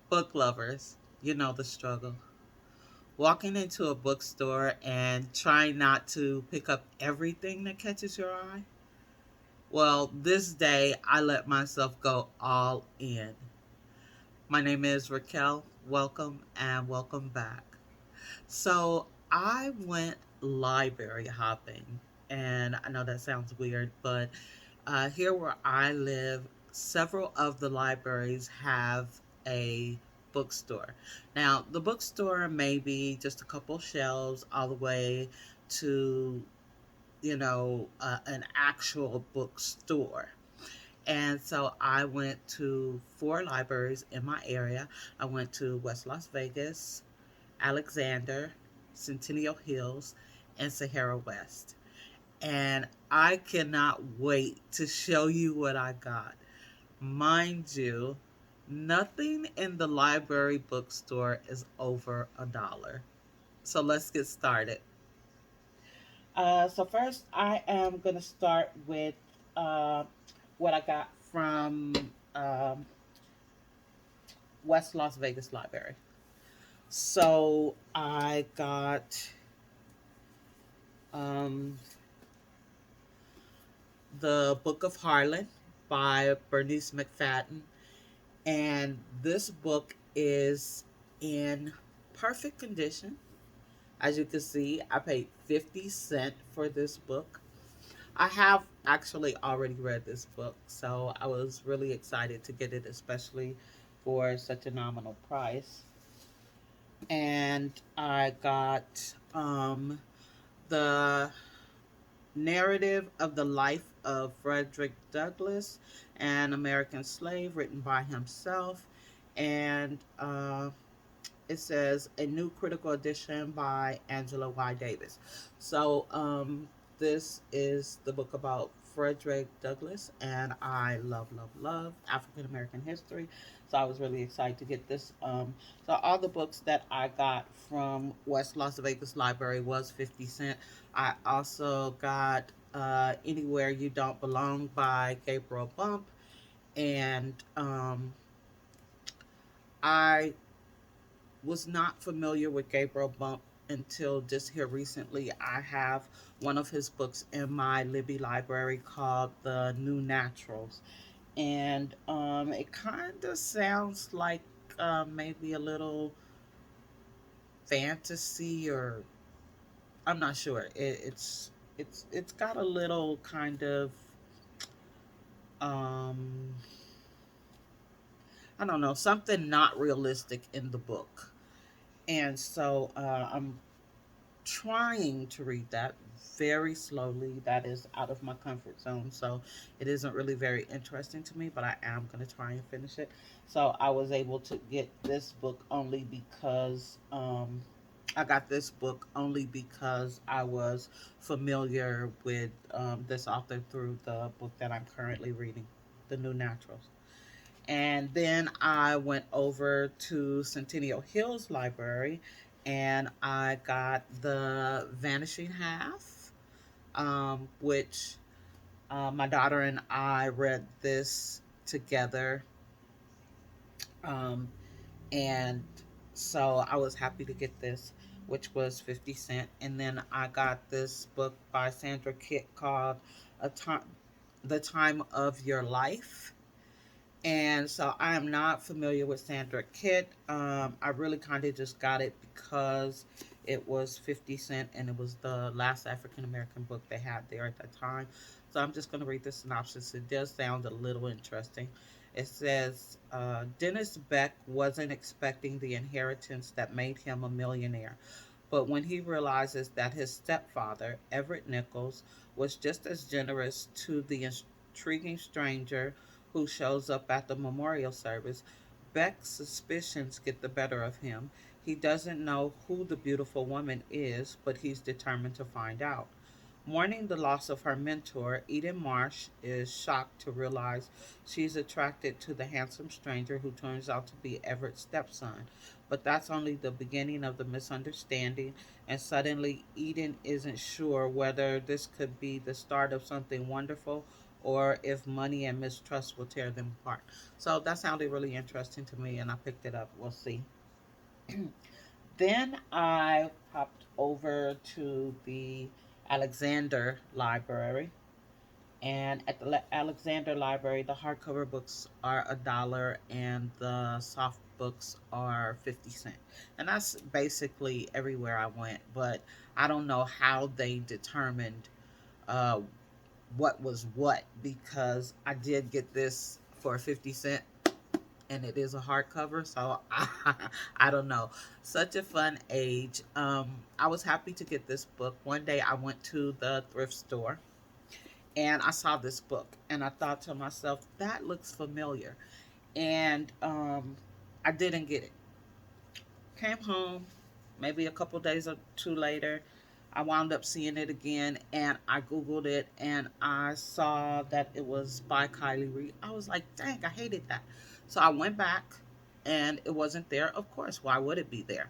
Book lovers, you know the struggle. Walking into a bookstore and trying not to pick up everything that catches your eye. Well, this day I let myself go all in. My name is Raquel. Welcome and welcome back. So I went library hopping, and I know that sounds weird, but here where I live, several of the libraries have a bookstore. Now, the bookstore may be just a couple shelves all the way to, an actual bookstore. And so I went to four libraries in my area. I went to West Las Vegas, Alexander, Centennial Hills, and Sahara West. And I cannot wait to show you what I got. Mind you, nothing in the library bookstore is over $1. So let's get started. So first, I am going to start with uh, what I got from West Las Vegas Library. So I got um, the Book of Harlan by Bernice McFadden. And this book is in perfect condition. As you can see, I paid 50 cents for this book. I have actually already read this book, so I was really excited to get it, especially for such a nominal price. And I got the narrative of the life of Frederick Douglass, an American slave, written by himself. And it says a new critical edition by Angela Y. Davis. So this is the book about Frederick Douglass, and I love African American history. So I was really excited to get this. So all the books that I got from West Las Vegas Library was 50 cents. I also got Anywhere You Don't Belong by Gabriel Bump, and I was not familiar with Gabriel Bump until just here recently. I have one of his books in my Libby library called The New Naturals. And it kind of sounds like maybe a little fantasy, or I'm not sure. It's got a little kind of um, I don't know, something not realistic in the book. And so I'm trying to read that very slowly. That is out of my comfort zone. So it isn't really very interesting to me, but I am going to try and finish it. So I was able to get this book only because I got this book only because I was familiar with this author through the book that I'm currently reading, The New Naturals. And then I went over to Centennial Hills Library and I got The Vanishing Half, which my daughter and I read this together. Um, and so I was happy to get this, which was 50 cents. And then I got this book by Sandra Kitt called A Time, The Time of Your Life. And so I am not familiar with Sandra Kitt. I really kind of just got it because it was 50 cents and it was the last African American book they had there at that time. So I'm just going to read the synopsis. It does sound a little interesting. It says Dennis Beck wasn't expecting the inheritance that made him a millionaire. But when he realizes that his stepfather, Everett Nichols, was just as generous to the intriguing stranger who shows up at the memorial service, Beck's suspicions get the better of him. He doesn't know who the beautiful woman is, but he's determined to find out. Mourning the loss of her mentor, Eden Marsh is shocked to realize she's attracted to the handsome stranger who turns out to be Everett's stepson. But that's only the beginning of the misunderstanding, and suddenly Eden isn't sure whether this could be the start of something wonderful or if money and mistrust will tear them apart. So that sounded really interesting to me, and I picked it up. We'll see. Then I popped over to the Alexander Library. And at the Alexander Library, the hardcover books are $1 and the soft books are 50 cents. And that's basically everywhere I went. But I don't know how they determined uh, what was what, because I did get this for 50 cents and it is a hardcover. So I don't know. Such a fun age. I was happy to get this book. One day I went to the thrift store and I saw this book and I thought to myself, that looks familiar. And I didn't get it. Came home, maybe a couple days or two later, I wound up seeing it again and I Googled it and I saw that it was by Kylie Reed. I was like, dang, I hated that. So I went back and it wasn't there. Of course, why would it be there?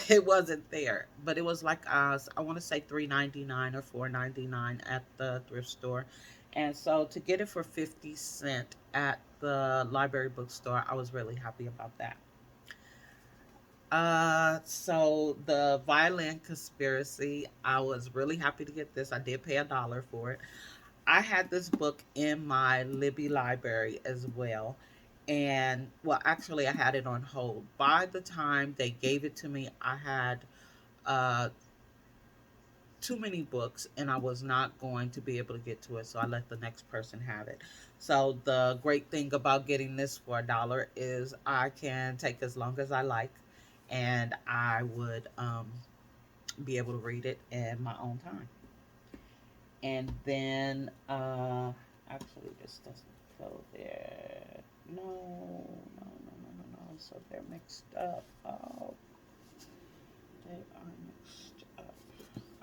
It wasn't there, but it was like I want to say $3.99 or $4.99 at the thrift store, and so to get it for 50 cents at the library bookstore, I was really happy about that. So the Violin Conspiracy, I was really happy to get this. I did pay $1 for it. I had this book in my Libby library as well. And well, actually, I had it on hold. By the time they gave it to me, I had uh, too many books and I was not going to be able to get to it. So I let the next person have it. So the great thing about getting this for $1 is I can take as long as I like and I would be able to read it in my own time. And then, actually, this doesn't go there. No, no, no, no, no, no. So they're mixed up. Oh, they are mixed up.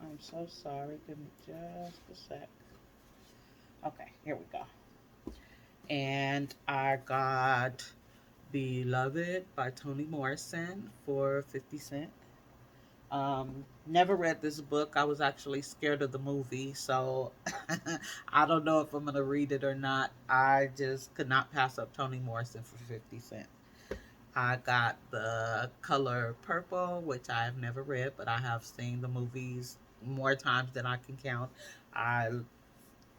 I'm so sorry. Give me just a sec. Okay, here we go. And I got Beloved by Toni Morrison for 50 cents. Never read this book. I was actually scared of the movie, so I don't know if I'm gonna read it or not. I just could not pass up Toni Morrison for 50 cents. I got The Color Purple, which I have never read, but I have seen the movies more times than I can count. I,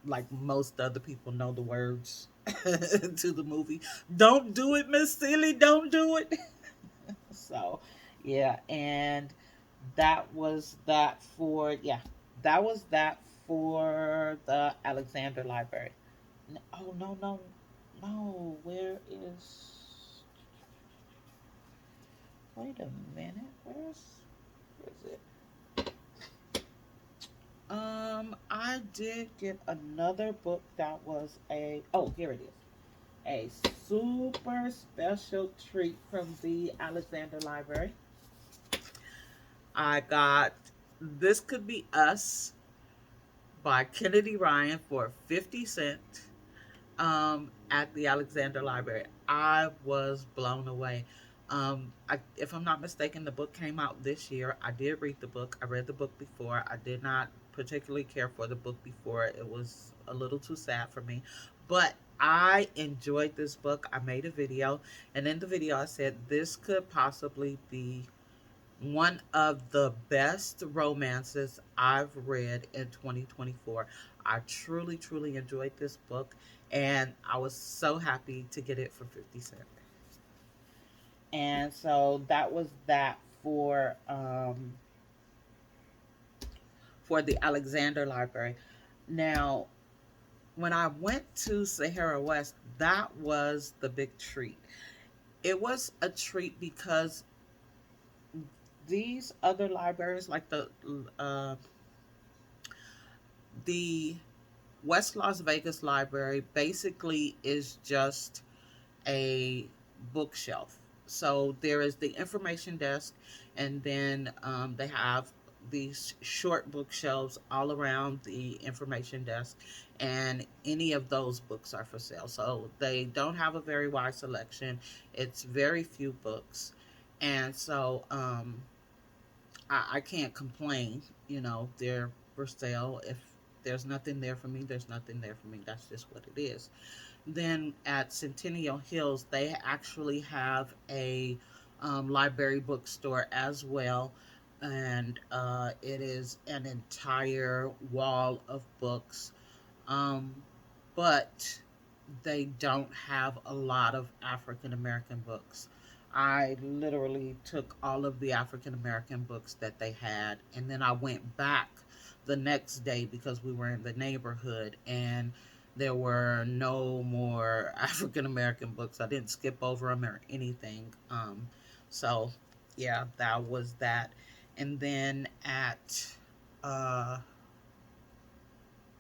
like most other people, know the words to the movie. Don't do it, Miss Seeley. Don't do it. So, yeah, and that was that for that was that for the Alexander Library. Oh, no, no, no. Wait a minute. Where's it? I did get another book that was a oh, here it is. A super special treat from the Alexander Library. I got This Could Be Us by Kennedy Ryan for 50 cents at the Alexander Library. I was blown away. If I'm not mistaken, the book came out this year. I did read the book. I read the book before. I did not particularly care for the book before. It was a little too sad for me. But I enjoyed this book. I made a video. And in the video, I said this could possibly be one of the best romances I've read in 2024. I truly, truly enjoyed this book, and I was so happy to get it for 50 cents. And so that was that for the Alexander Library. Now, when I went to Sahara West, that was the big treat. It was a treat because these other libraries, like the West Las Vegas Library, basically is just a bookshelf. So there is the information desk, and then they have these short bookshelves all around the information desk, and any of those books are for sale. So they don't have a very wide selection. It's very few books, and so I can't complain. They're for sale if there's nothing there for me, there's nothing there for me. That's just what it is. Then at Centennial Hills, they actually have a library bookstore as well. And it is an entire wall of books. Um, but they don't have a lot of African American books. I literally took all of the African American books that they had, and then I went back the next day because we were in the neighborhood and there were no more African American books. I didn't skip over them or anything. So, yeah, that was that. And then at uh,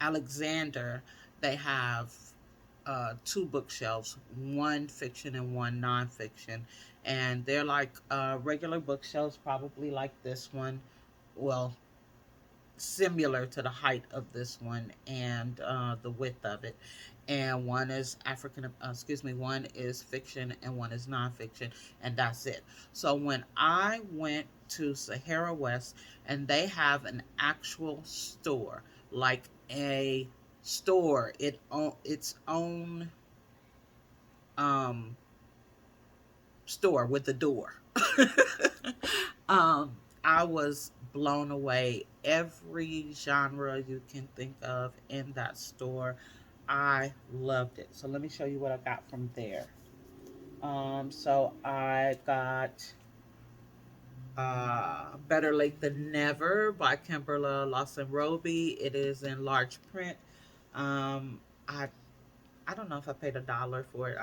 Alexander, they have two bookshelves, one fiction and one nonfiction, and they're like regular bookshelves, probably like this one. Well, similar to the height of this one and the width of it. And one is one is fiction and one is nonfiction, and that's it. So when I went to Sahara West, and they have an actual store, like a store, its own um, store with a door. I was blown away. Every genre you can think of in that store, I loved it. So let me show you what I got from there. So I got Better Late Than Never by Kimberla Lawson Roby. It is in large print. Um, I I don't know if I paid $1 for it.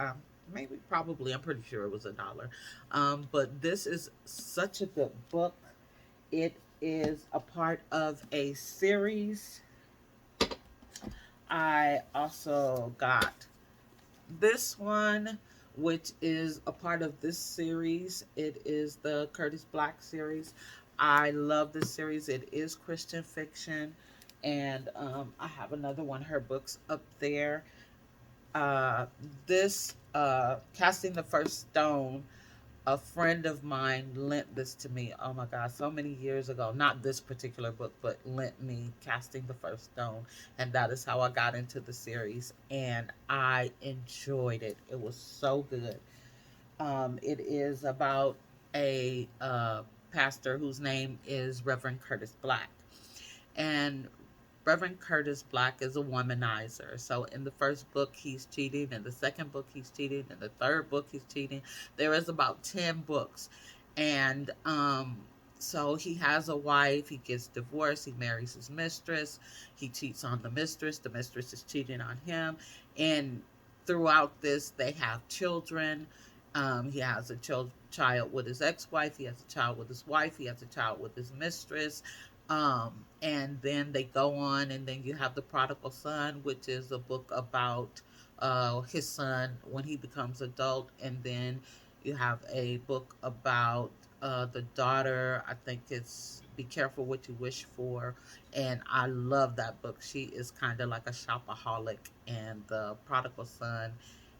Maybe, probably. I'm pretty sure it was $1. But this is such a good book. It is a part of a series. I also got this one, which is a part of this series. It is the Curtis Black series. I love this series. It is Christian fiction. And I have another one, her books up there. uh, this Casting the First Stone, a friend of mine lent this to me. Oh my God, so many years ago. Not this particular book, but lent me Casting the First Stone. And that is how I got into the series. And I enjoyed it. It was so good. It is about a pastor whose name is Reverend Curtis Black. And Reverend Curtis Black is a womanizer. So in the first book, he's cheating. In the second book, he's cheating. In the third book, he's cheating. There is about 10 books. And so he has a wife. He gets divorced. He marries his mistress. He cheats on the mistress. The mistress is cheating on him. And throughout this, they have children. He has a child with his ex-wife. He has a child with his wife. He has a child with his mistress. And then they go on, and then you have The Prodigal Son, which is a book about his son when he becomes adult. And then you have a book about the daughter. I think it's Be Careful What You Wish For. And I love that book. She is kind of like a shopaholic. And the prodigal son,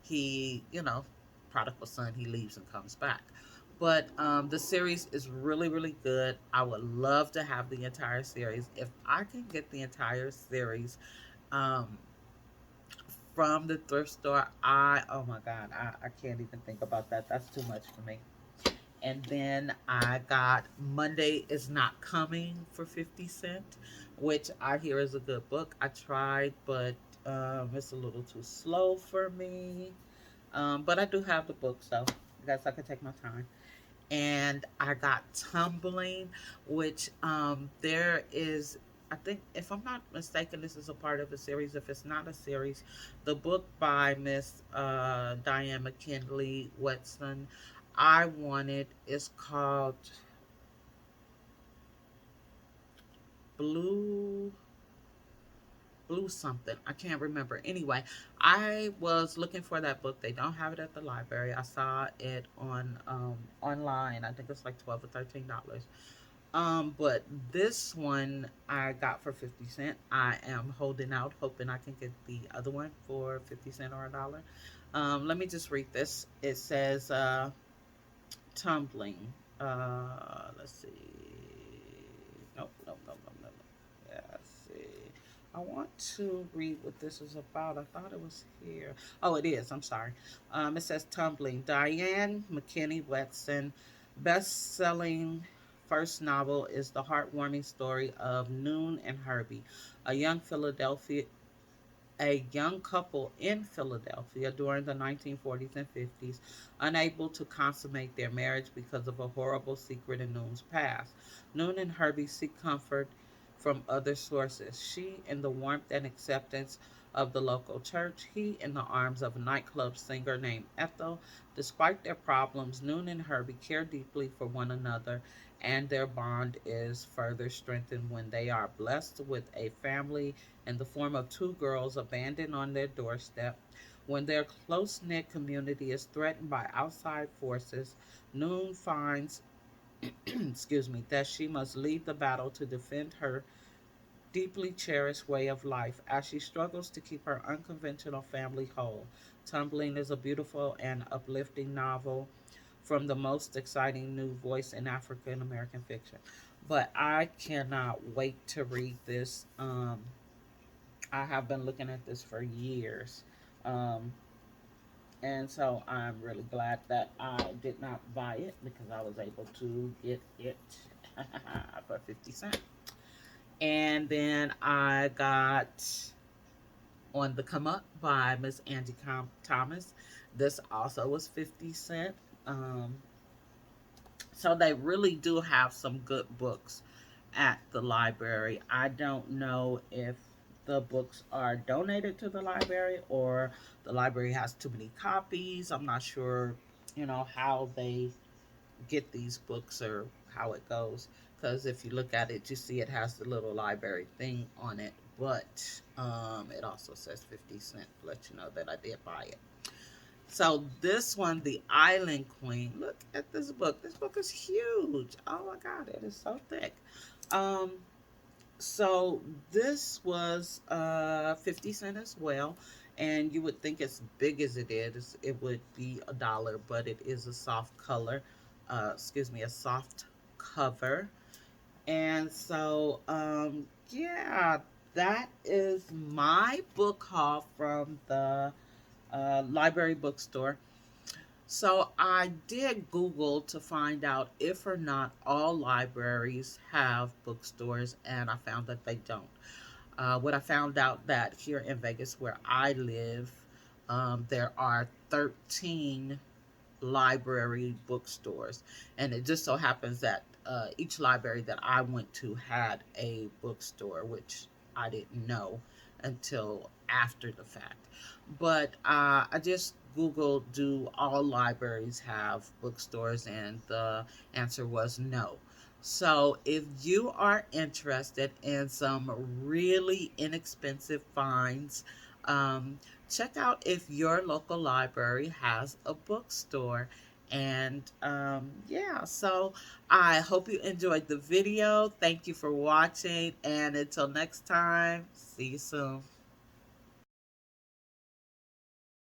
he, you know, prodigal son, he leaves and comes back. But the series is really, really good. I would love to have the entire series. If I can get the entire series um, from the thrift store, oh my God, I can't even think about that. That's too much for me. And then I got Monday Is Not Coming for 50 cents, which I hear is a good book. I tried, but it's a little too slow for me. But I do have the book, so I guess I could take my time. And I got Tumbling, which there is, I think, if I'm not mistaken, this is a part of a series. If it's not a series, the book by Miss Diane McKinley Wetson, I wanted, is called Blue Blue something. I can't remember. Anyway, I was looking for that book. They don't have it at the library. I saw it on online. I think it's like $12 or $13. But this one I got for 50 cents. I am holding out, hoping I can get the other one for 50 cents or $1. Let me just read this. It says Tumbling. Let's see. Nope, nope, nope, nope, nope. Yeah, let's see. I want to read what this is about. I thought it was here. Oh, it is. I'm sorry. It says Tumbling. Diane McKinney Wetson, best-selling first novel is the heartwarming story of Noon and Herbie, a young Philadelphia a young couple in Philadelphia during the 1940s and 50s, unable to consummate their marriage because of a horrible secret in Noon's past. Noon and Herbie seek comfort from other sources. She in the warmth and acceptance of the local church, he in the arms of a nightclub singer named Ethel. Despite their problems, Noon and Herbie care deeply for one another, and their bond is further strengthened when they are blessed with a family in the form of two girls abandoned on their doorstep. When their close knit community is threatened by outside forces, Noon finds excuse me, that she must lead the battle to defend her deeply cherished way of life as she struggles to keep her unconventional family whole. Tumbling is a beautiful and uplifting novel from the most exciting new voice in African American fiction. But I cannot wait to read this. I have been looking at this for years. Um, and so I'm really glad that I did not buy it because I was able to get it for 50 cents. And then I got On the Come Up by Miss Angie Thomas. This also was 50 cents. Um, so they really do have some good books at the library. I don't know if the books are donated to the library or the library has too many copies. I'm not sure, how they get these books or how it goes. Because if you look at it, you see it has the little library thing on it, but it also says 50 cents. Let you know that I did buy it. So this one, The Island Queen. Look at this book. This book is huge. Oh my God, it is so thick. Um, so this was 50 cents as well, and you would think as big as it is, it would be a dollar, but it is a soft color. Excuse me, a soft cover. And so, yeah, that is my book haul from the library bookstore. So I did Google to find out if or not all libraries have bookstores, and I found that they don't. What I found out that here in Vegas, where I live, there are 13 library bookstores, and it just so happens that each library that I went to had a bookstore, which I didn't know until after the fact. But I just Googled, do all libraries have bookstores? And the answer was no. So, if you are interested in some really inexpensive finds, um, check out if your local library has a bookstore. And yeah, so I hope you enjoyed the video. Thank you for watching. And until next time, see you soon.